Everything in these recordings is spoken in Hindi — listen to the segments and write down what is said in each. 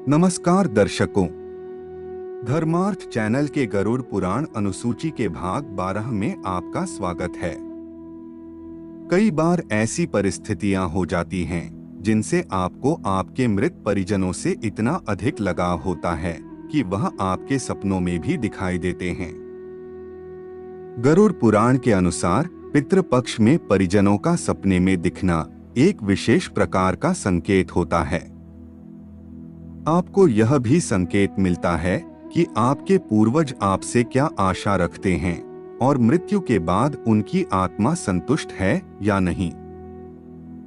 नमस्कार दर्शकों, धर्मार्थ चैनल के गरुड़ पुराण अनुसूची के भाग 12 में आपका स्वागत है। कई बार ऐसी परिस्थितियां हो जाती हैं जिनसे आपको आपके मृत परिजनों से इतना अधिक लगाव होता है कि वह आपके सपनों में भी दिखाई देते हैं। गरुड़ पुराण के अनुसार पितृपक्ष में परिजनों का सपने में दिखना एक विशेष प्रकार का संकेत होता है। आपको यह भी संकेत मिलता है कि आपके पूर्वज आपसे क्या आशा रखते हैं और मृत्यु के बाद उनकी आत्मा संतुष्ट है या नहीं।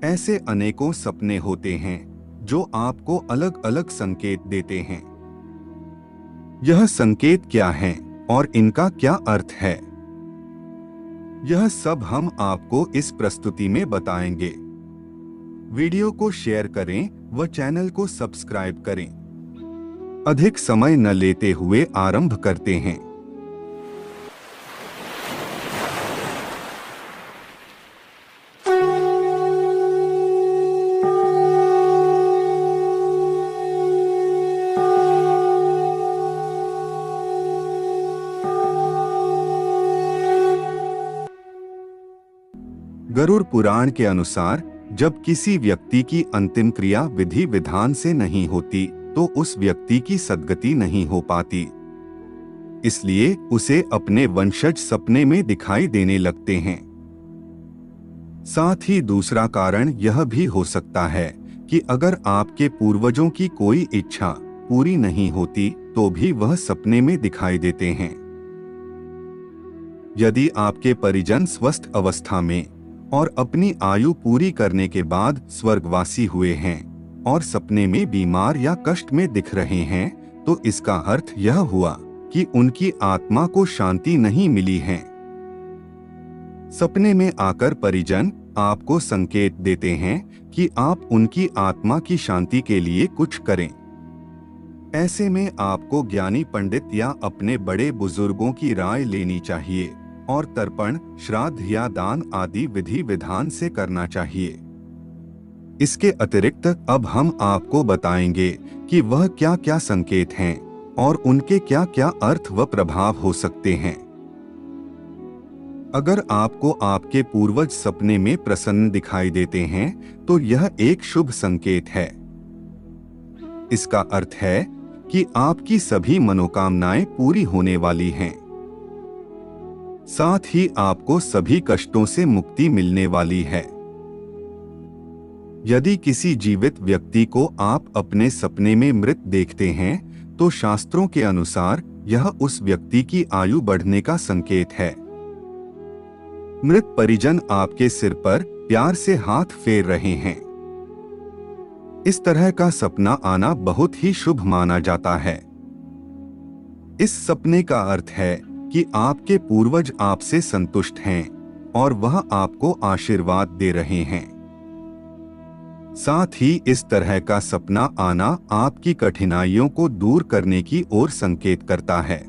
ऐसे अनेकों सपने होते हैं जो आपको अलग अलग संकेत देते हैं। यह संकेत क्या हैं और इनका क्या अर्थ है, यह सब हम आपको इस प्रस्तुति में बताएंगे। वीडियो को शेयर करें व चैनल को सब्सक्राइब करें। अधिक समय न लेते हुए आरंभ करते हैं। गरुड़ पुराण के अनुसार जब किसी व्यक्ति की अंतिम क्रिया विधि विधान से नहीं होती तो उस व्यक्ति की सद्गति नहीं हो पाती। इसलिए उसे अपने वंशज सपने में दिखाई देने लगते हैं। साथ ही दूसरा कारण यह भी हो सकता है कि अगर आपके पूर्वजों की कोई इच्छा पूरी नहीं होती तो भी वह सपने में दिखाई देते हैं। यदि आपके परिजन स्वस्थ अवस्था में और अपनी आयु पूरी करने के बाद स्वर्गवासी हुए हैं और सपने में बीमार या कष्ट में दिख रहे हैं तो इसका अर्थ यह हुआ कि उनकी आत्मा को शांति नहीं मिली है। सपने में आकर परिजन आपको संकेत देते हैं कि आप उनकी आत्मा की शांति के लिए कुछ करें। ऐसे में आपको ज्ञानी पंडित या अपने बड़े बुजुर्गों की राय लेनी चाहिए और तर्पण, श्राद्ध या दान आदि विधि विधान से करना चाहिए। इसके अतिरिक्त अब हम आपको बताएंगे कि वह क्या क्या संकेत हैं और उनके क्या क्या अर्थ व प्रभाव हो सकते हैं। अगर आपको आपके पूर्वज सपने में प्रसन्न दिखाई देते हैं तो यह एक शुभ संकेत है। इसका अर्थ है कि आपकी सभी मनोकामनाएं पूरी होने वाली हैं। साथ ही आपको सभी कष्टों से मुक्ति मिलने वाली है। यदि किसी जीवित व्यक्ति को आप अपने सपने में मृत देखते हैं तो शास्त्रों के अनुसार यह उस व्यक्ति की आयु बढ़ने का संकेत है। मृत परिजन आपके सिर पर प्यार से हाथ फेर रहे हैं। इस तरह का सपना आना बहुत ही शुभ माना जाता है। इस सपने का अर्थ है कि आपके पूर्वज आपसे संतुष्ट हैं और वह आपको आशीर्वाद दे रहे हैं। साथ ही इस तरह का सपना आना आपकी कठिनाइयों को दूर करने की ओर संकेत करता है।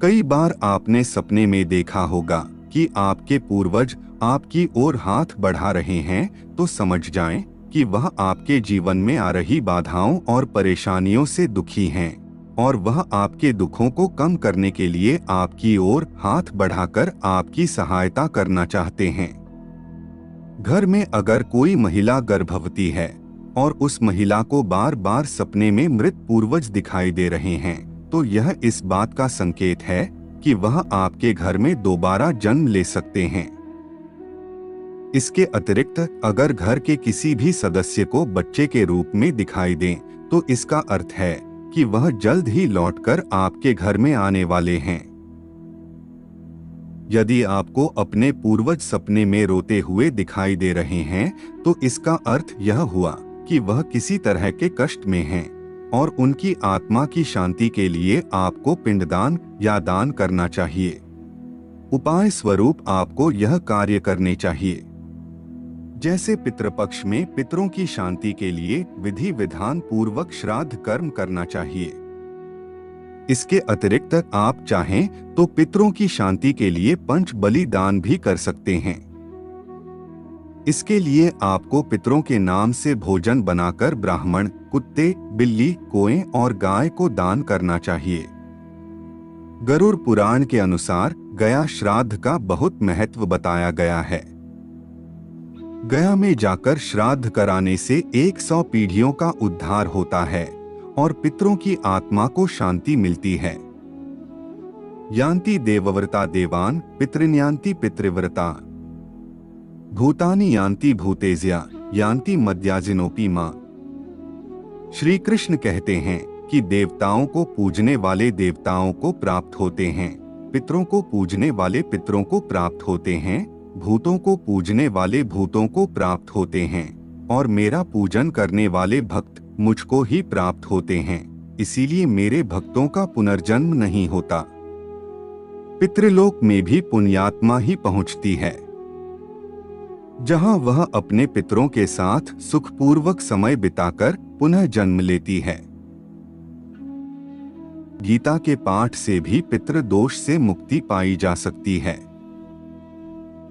कई बार आपने सपने में देखा होगा कि आपके पूर्वज आपकी ओर हाथ बढ़ा रहे हैं तो समझ जाएं कि वह आपके जीवन में आ रही बाधाओं और परेशानियों से दुखी हैं और वह आपके दुखों को कम करने के लिए आपकी ओर हाथ बढ़ाकर आपकी सहायता करना चाहते हैं। घर में अगर कोई महिला गर्भवती है और उस महिला को बार बार सपने में मृत पूर्वज दिखाई दे रहे हैं तो यह इस बात का संकेत है कि वह आपके घर में दोबारा जन्म ले सकते हैं। इसके अतिरिक्त अगर घर के किसी भी सदस्य को बच्चे के रूप में दिखाई दें तो इसका अर्थ है कि वह जल्द ही लौटकर आपके घर में आने वाले हैं। यदि आपको अपने पूर्वज सपने में रोते हुए दिखाई दे रहे हैं तो इसका अर्थ यह हुआ कि वह किसी तरह के कष्ट में हैं और उनकी आत्मा की शांति के लिए आपको पिंडदान या दान करना चाहिए। उपाय स्वरूप आपको यह कार्य करने चाहिए। जैसे पितृपक्ष में पितरों की शांति के लिए विधि विधान पूर्वक श्राद्ध कर्म करना चाहिए। इसके अतिरिक्त आप चाहें तो पितरों की शांति के लिए पंच बलि दान भी कर सकते हैं। इसके लिए आपको पितरों के नाम से भोजन बनाकर ब्राह्मण, कुत्ते, बिल्ली, कोएं और गाय को दान करना चाहिए। गरुड़ पुराण के अनुसार गया श्राद्ध का बहुत महत्व बताया गया है। गया में जाकर श्राद्ध कराने से 100 पीढ़ियों का उद्धार होता है और पितरों की आत्मा को शांति मिलती है। यान्ति देवव्रता देवान, पितृन्यान्ति पितृव्रता, भूतानि यान्ति भूतेज्या, यान्ति मद्याजिनोपि मां। श्री कृष्ण कहते हैं कि देवताओं को पूजने वाले देवताओं को प्राप्त होते हैं, पितरों को पूजने वाले पितरों को प्राप्त होते हैं, भूतों को पूजने वाले भूतों को प्राप्त होते हैं और मेरा पूजन करने वाले भक्त मुझको ही प्राप्त होते हैं। इसीलिए मेरे भक्तों का पुनर्जन्म नहीं होता। पितृलोक में भी पुण्यात्मा ही पहुंचती है, जहां वह अपने पितरों के साथ सुखपूर्वक समय बिताकर पुनः जन्म लेती है। गीता के पाठ से भी पितृ दोष से मुक्ति पाई जा सकती है।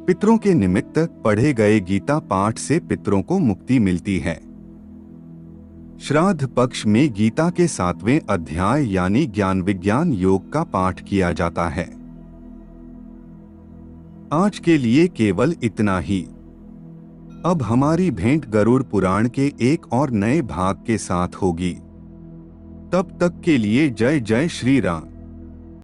पितरों के निमित्त पढ़े गए गीता पाठ से पितरों को मुक्ति मिलती है। श्राद्ध पक्ष में गीता के 7वें अध्याय यानी ज्ञान विज्ञान योग का पाठ किया जाता है। आज के लिए केवल इतना ही। अब हमारी भेंट गरुड़ पुराण के एक और नए भाग के साथ होगी। तब तक के लिए जय जय श्री राम।